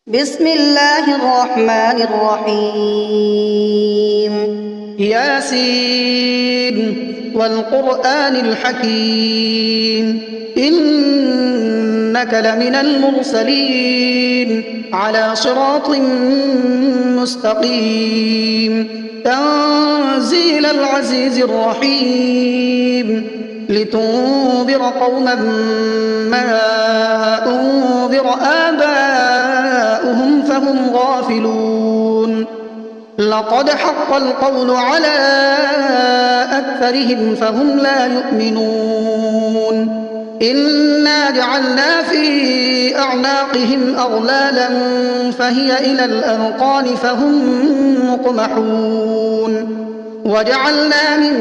بسم الله الرحمن الرحيم ياسين والقرآن الحكيم إنك لمن المرسلين على صراط مستقيم تنزيل العزيز الرحيم لتنذر قوما ما أنذر آباؤهم فهم غافلون لقد حق القول على أكثرهم فهم لا يؤمنون إنا جعلنا في أعناقهم أغلالا فهي إلى الأذقان فهم مقمحون وجعلنا من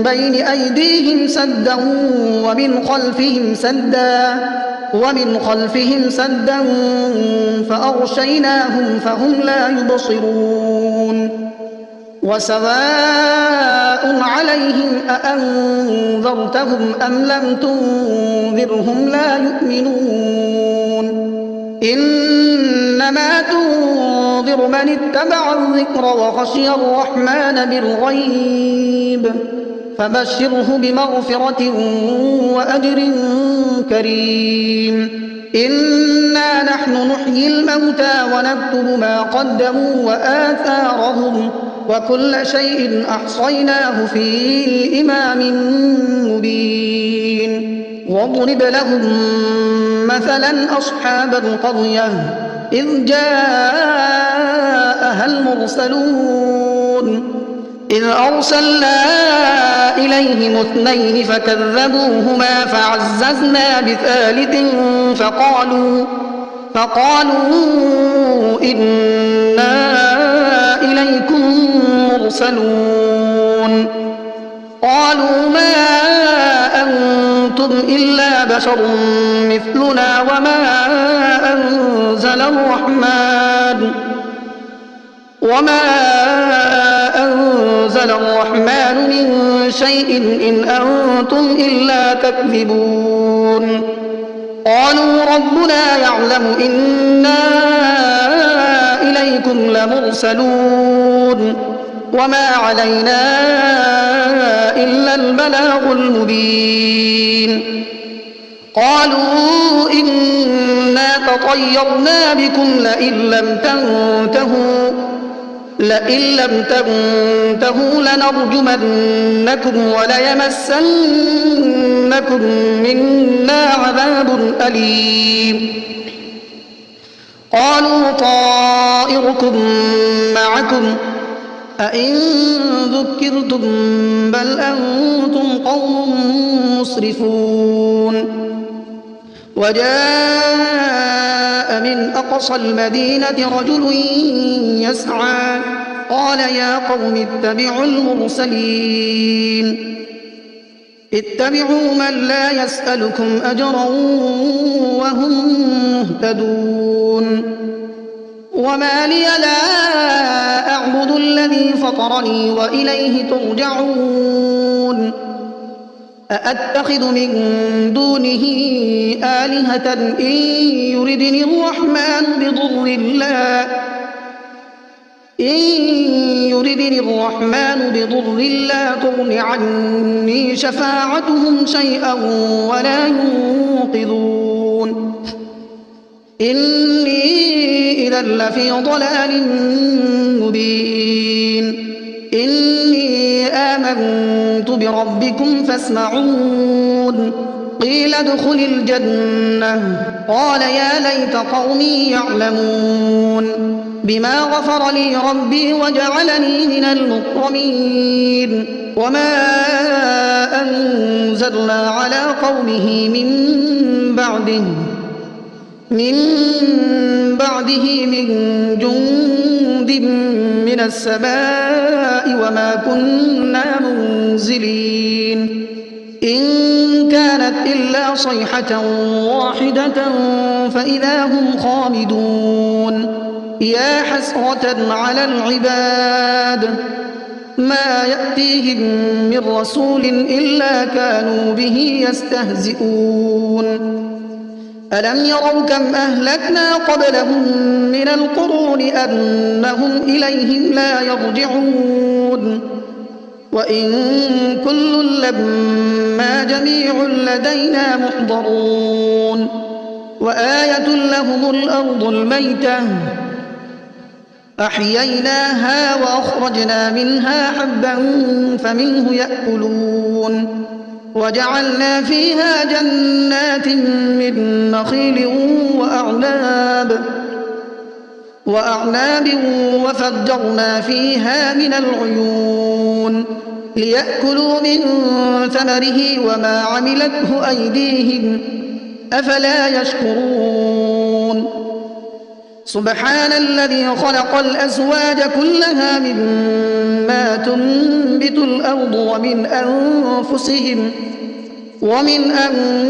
بين أيديهم سدا ومن خلفهم سدا فأغشيناهم فهم لا يبصرون وسواء عليهم أأنذرتهم أم لم تنذرهم لا يؤمنون إنما تنذر من اتبع الذكر وخشي الرحمن بالغيب فبشره بمغفرة وأجر كريم إنا نحن نحيي الموتى ونكتب ما قدموا وآثارهم وكل شيء أحصيناه في إمام مبين واضرب لهم مثلا أصحاب القرية إذ جاءها المرسلون إذ أرسلنا إليهم اثنين فكذبوهما فعززنا بثالث فقالوا إنا إليكم مرسلون قالوا ما أنتم إلا بشر مثلنا وما أنزل الرحمن من شيء إن أنتم إلا تكذبون قالوا ربنا يعلم إنا إليكم لمرسلون وما علينا إلا البلاغ المبين قالوا إنا تطيرنا بكم لئن لم تنتهوا لنرجمنكم وليمسنكم منا عذاب أليم قالوا طائركم معكم أئن ذكرتم بل أنتم قوم مسرفون وجاء من أقصى المدينة رجل يسعى قال يا قوم اتبعوا المرسلين اتبعوا من لا يسألكم أجرا وهم مهتدون وما لي لا أعبد الذي فطرني وإليه ترجعون أأتخذ من دونه آلهة إن يردني الرحمن بضر لا تغن عني شفاعتهم شيئا ولا ينقذون إني إذا لفي ضلال مبين إني آمنت بربكم فاسمعون قيل ادخل الجنة قال يا ليت قومي يعلمون بما غفر لي ربي وجعلني من المكرمين وما أنزلنا على قومه من بعده من جند من السماء وما كنا منزلين إن كانت إلا صيحة واحدة فإذا هم خامدون يا حسرة على العباد ما يأتيهم من رسول إلا كانوا به يستهزئون ألم يروا كم أهلكنا قبلهم من القرون أنهم إليهم لا يرجعون وإن كل لما جميع لدينا محضرون وآية لهم الأرض الميتة أحييناها وأخرجنا منها حبا فمنه يأكلون وجعلنا فيها جنات من نخيل وأعناب وفجرنا فيها من العيون ليأكلوا من ثمره وما عملته أيديهم أفلا يشكرون سبحان الذي خلق الأزواج كلها مما تنبت الأرض ومن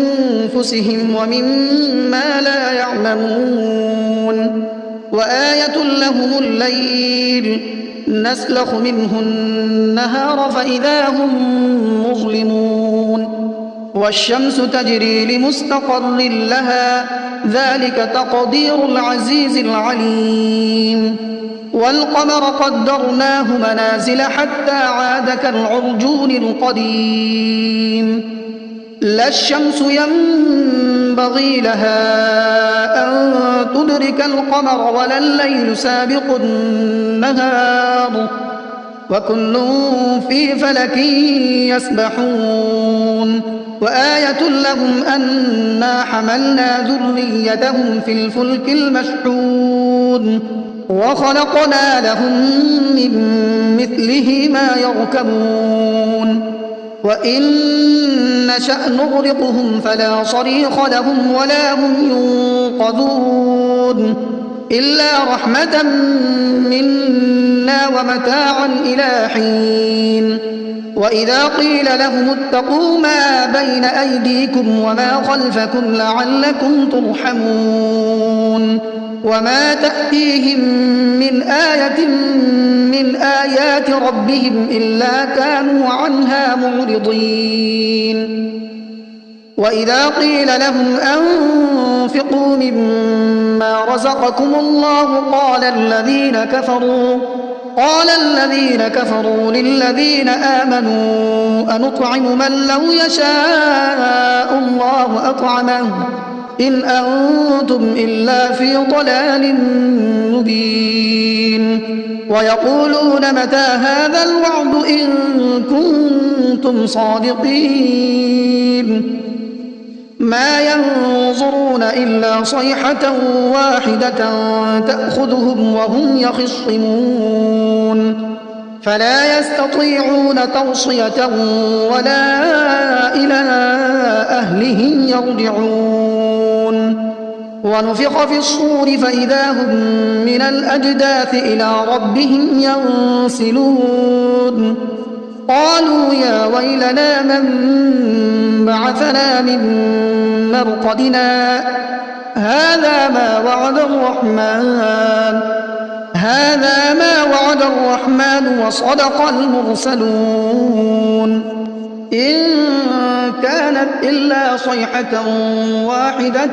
أنفسهم ومما لا يعلمون وآية لهم الليل نسلخ منه النهار فإذا هم مظلمون والشمس تجري لمستقر لها ذلك تقدير العزيز العليم والقمر قدرناه منازل حتى عاد كالعرجون القديم لا الشمس ينبغي لها أن تدرك القمر ولا الليل سابق النهار وكل في فلك يسبحون وآية لهم أنا حملنا ذريتهم في الفلك المشحون وخلقنا لهم من مثله ما يركبون وإن نشأ نغرقهم فلا صريخ لهم ولا هم ينقذون إلا رحمة منا ومتاعا إلى حين وإذا قيل لهم اتقوا ما بين أيديكم وما خلفكم لعلكم ترحمون وما تأتيهم من آية من آيات ربهم إلا كانوا عنها معرضين وإذا قيل لهم أنفقوا مما رزقكم الله قال الذين كفروا للذين آمنوا أنطعم من لو يشاء الله أطعمه إن أنتم إلا في ضلال مبين ويقولون متى هذا الوعد إن كنتم صادقين ما ينظرون إلا صيحة واحدة تأخذهم وهم يخصمون فلا يستطيعون توصية ولا إلى أهلهم يرجعون ونفخ في الصور فإذا هم من الأجداث إلى ربهم ينسلون قالوا يا ويلنا من بعثنا من مرقدنا هذا ما وعد الرحمن وصدق المرسلون إن كانت إلا صيحة واحدة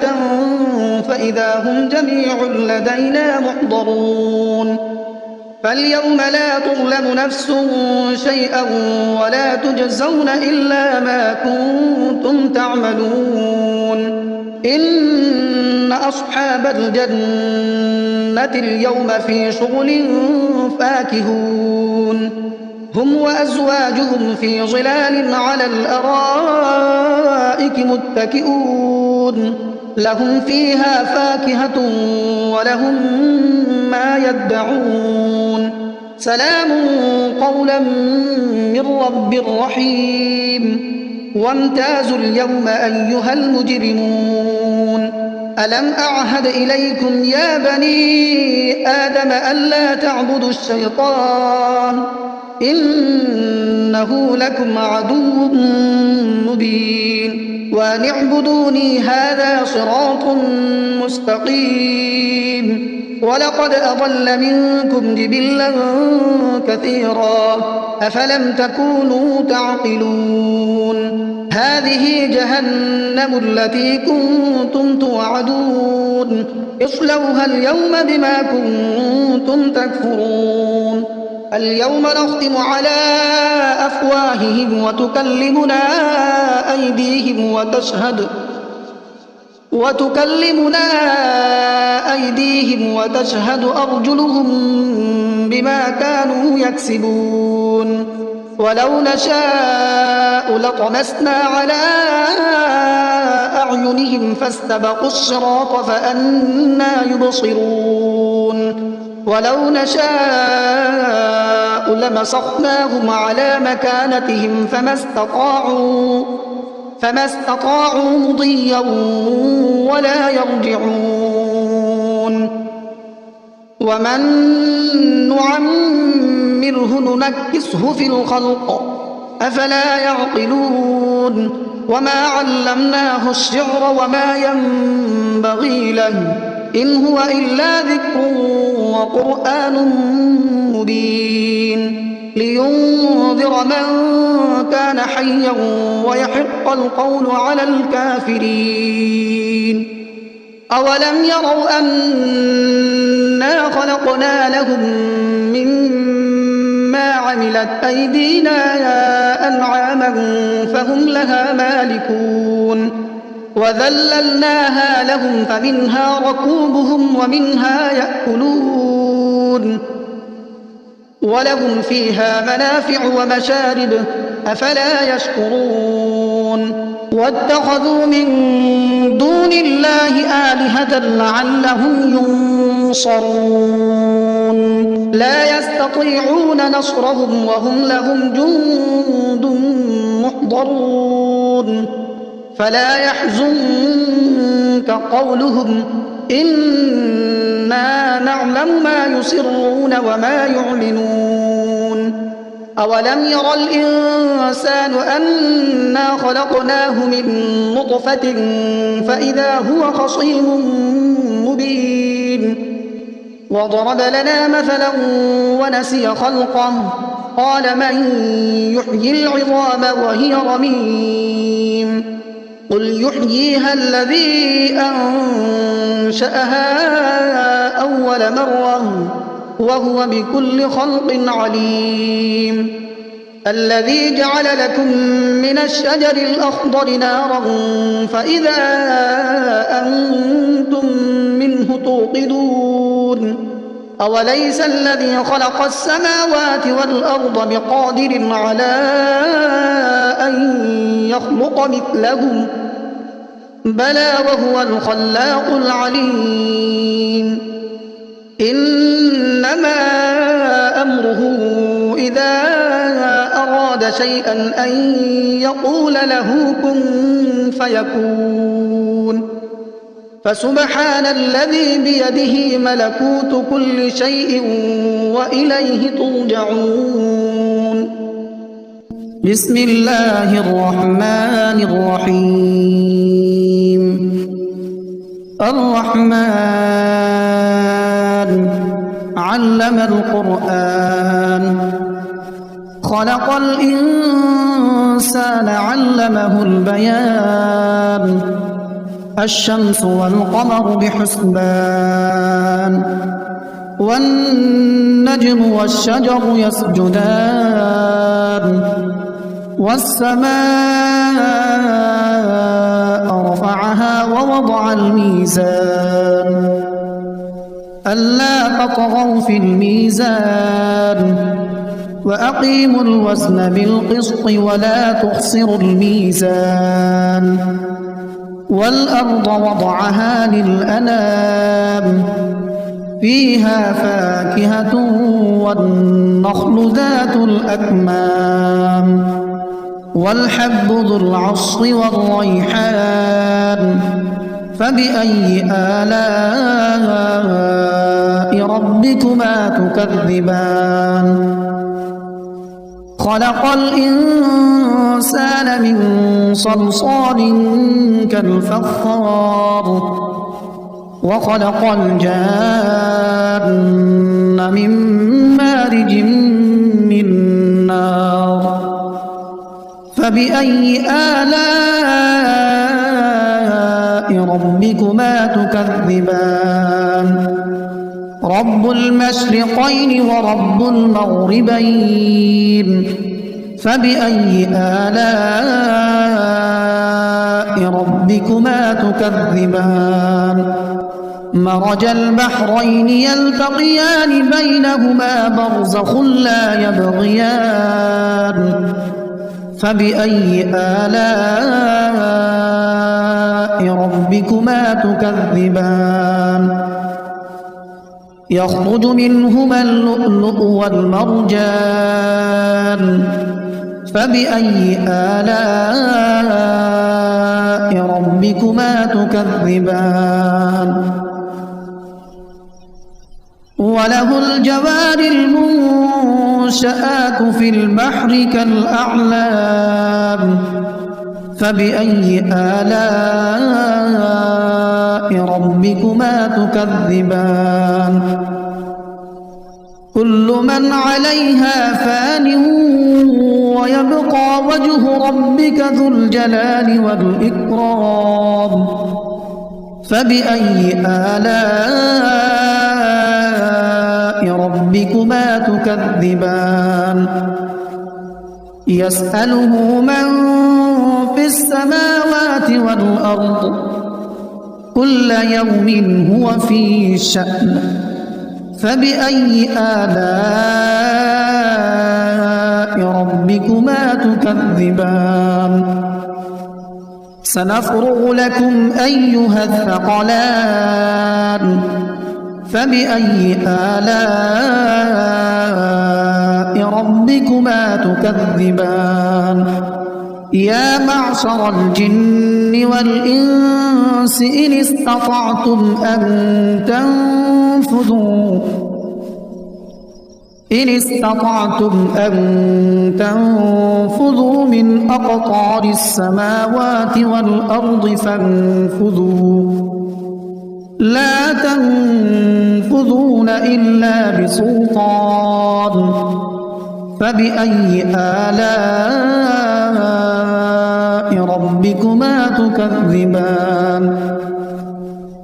فإذا هم جميع لدينا محضرون فاليوم لا تظلم نفس شيئا ولا تجزون إلا ما كنتم تعملون إن أصحاب الجنة اليوم في شغل فاكهون هم وأزواجهم في ظلال على الأرائك متكئون لهم فيها فاكهة ولهم ما يدعون سلام قولا من رب رحيم وامتازوا اليوم أيها المجرمون ألم أعهد إليكم يا بني آدم ألا تعبدوا الشيطان إنه لكم عدو مبين وأن اعبدوني هذا صراط مستقيم ولقد أضل منكم جبلا كثيرا أفلم تكونوا تعقلون هذه جهنم التي كنتم توعدون اصلوها اليوم بما كنتم تكفرون اليوم نختم على أفواههم وتكلمنا أيديهم وتشهد أرجلهم بما كانوا يكسبون ولو نشاء لطمسنا على أعينهم فاستبقوا الصراط فأنى يبصرون ولو نشاء لمسخناهم على مكانتهم فما استطاعوا مضيا ولا يرجعون ومن نعمره ننكسه في الخلق أفلا يعقلون وما علمناه الشعر وما ينبغي له إن هو إلا ذكر وقرآن مبين لينذر من كان حيا ويحق القول على الكافرين أولم يروا أنا خلقنا لهم مما عملت أيدينا أنعاما فهم لها مالكون وذللناها لهم فمنها ركوبهم ومنها يأكلون ولهم فيها منافع ومشارب أفلا يشكرون واتخذوا من دون الله آلهة لعلهم ينصرون لا يستطيعون نصرهم وهم لهم جند محضرون فلا يحزنك قولهم إنا نعلم ما يسرون وما يعلنون أولم ير الإنسان أنا خلقناه من نطفة فإذا هو خصيم مبين وضرب لنا مثلا ونسي خلقه قال من يحيي العظام وهي رميم قل يحييها الذي أنشأها أول مرة وهو بكل خلق عليم الذي جعل لكم من الشجر الأخضر نارا فإذا أنتم منه توقدون أوليس الذي خلق السماوات والأرض بقادر على أن يخلق مثلهم بلى وهو الخلاق العليم إنما أمره إذا أراد شيئا أن يقول له كن فيكون فسبحان الذي بيده ملكوت كل شيء وإليه ترجعون بسم الله الرحمن الرحيم الرحمن علم القرآن خلق الإنسان علمه البيان الشمس والقمر بحسبان والنجم والشجر يسجدان والسماء رفعها ووضع الميزان ألا تطغوا في الميزان وأقيموا الوزن بالقسط ولا تخسروا الميزان والأرض وضعها للأنام فيها فاكهة والنخل ذات الأكمام والحب ذو العصف والريحان فبأي آلاء ربكما تكذبان خلق الإنسان من صلصال كالفخار وخلق الجان من مارج من نار فبأي آلاء ربكما تكذبان رب المشرقين ورب المغربين فبأي آلاء ربكما تكذبان مرج البحرين يلتقيان بينهما برزخ لا يبغيان فبأي آلاء ربكما تكذبان يخرج منهما اللؤلؤ والمرجان فبأي آلاء ربكما تكذبان وله الجوار المنشآت في البحر كالأعلام فبأي آلاء ربكما تكذبان كل من عليها فان ويبقى وجه ربك ذو الجلال والإكرام فبأي آلاء ربكما تكذبان يسأله من في السماوات والأرض كل يوم هو في شأن فبأي آلاء ربكما تكذبان سنفرغ لكم أيها الثقلان فبأي آلاء ربكما تكذبان يا معشر الجن والإنس إن استطعتم أن تنفذوا من أقطار السماوات والأرض فانفذوا لا تنفذون إلا بسلطان فبأي آلاء ربكما تكذبان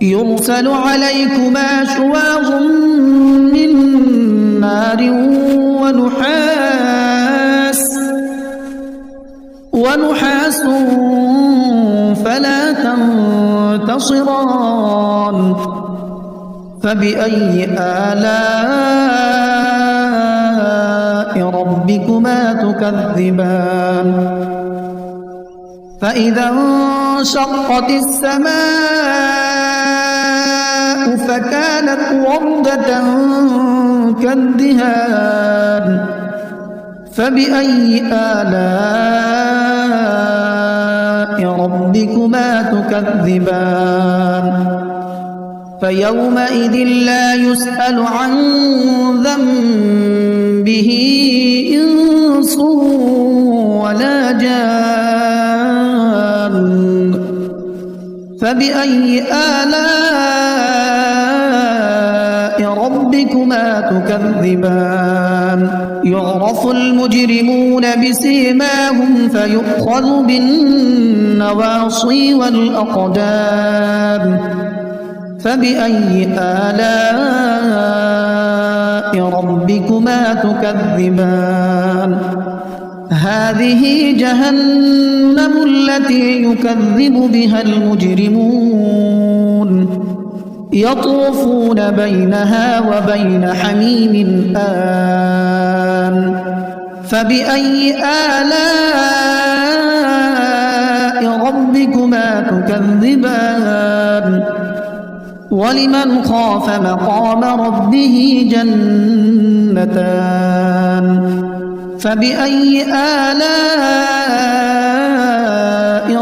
يرسل عليكما شواظ من نار ونحاس فلا تنتصران فبأي آلاء ربكما تكذبان فإذا انشقت السماء فكانت وردة كالدهان فبأي آلاء ربكما تكذبان فيومئذ لا يسأل عن ذنبه إنس ولا جان فبأي آلاء ربكما تكذبان يعرف المجرمون بسيماهم فيؤخذ بالنواصي والأقدام فبأي آلاء ربكما تكذبان هذه جهنم التي يكذب بها المجرمون يطوفون بينها وبين حميم آن فبأي آلاء ربكما تكذبان ولمن خاف مقام ربه جنتان فبأي آلاء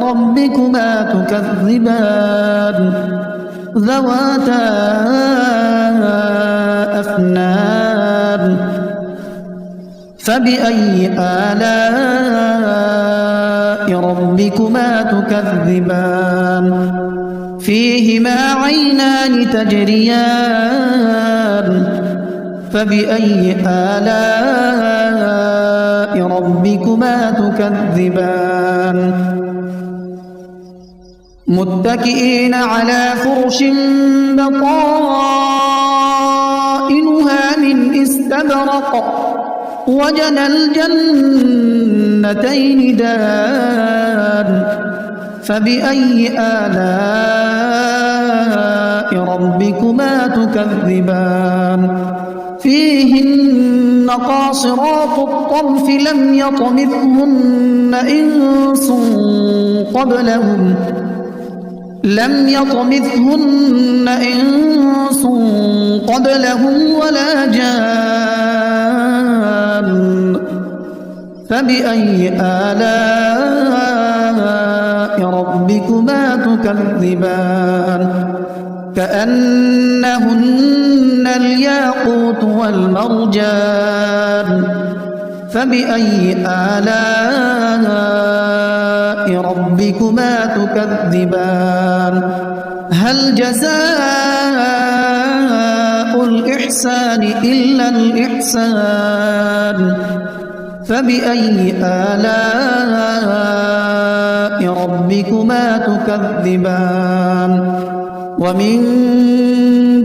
ربكما تكذبان ذواتا أفنان فبأي آلاء ربكما تكذبان فيهما عينان تجريان فبأي آلاء ربكما تكذبان متكئين على فرش بطائنها من استبرق وجنى الجنتين دان فبأي آلاء ربكما تكذبان فيهن قاصرات الطرف لم يطمثهن إنس قبلهم ولا جان فبأي آلاء ربكما تكذبان كأنهن الياقوت والمرجان فبأي آلاء ربكما تكذبان هل جزاء الإحسان إلا الإحسان فبأي آلاء ربكما تكذبان ومن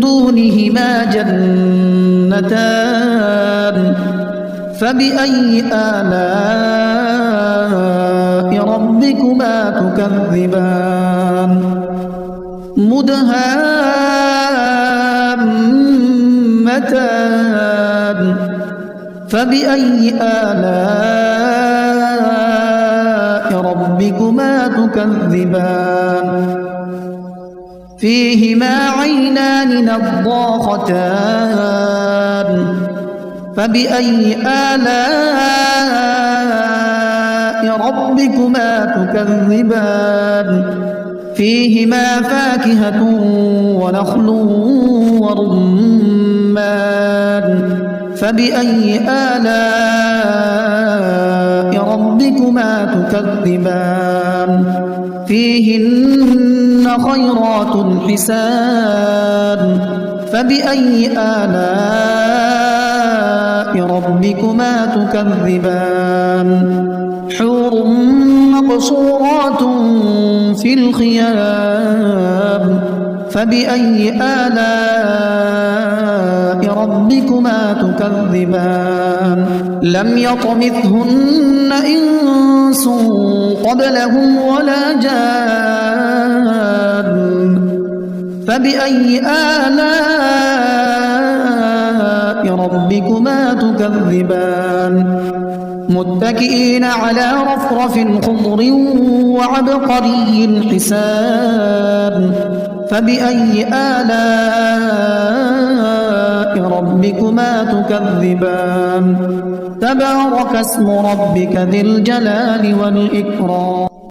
دونهما جنتان فبأي آلاء ربكما تكذبان مدهامتان فبأي آلاء ربكما تكذبان فيهما عينان نضاختان فبأي آلاء ربكما تكذبان فيهما فاكهة ونخل ورمان فبأي آلاء ربكما تكذبان فيهن خيرات حسان فبأي آلاء ربكما تكذبان حور مقصورات في الخيام فبأي آلاء ربكما تكذبان لم يطمثهن إنس قبلهم ولا جان فبأي آلاء ربكما تكذبان متكئين على رفرف خضر وعبقري حسان فبأي آلاء ربكما تكذبان تبارك اسم ربك ذي الجلال والإكرام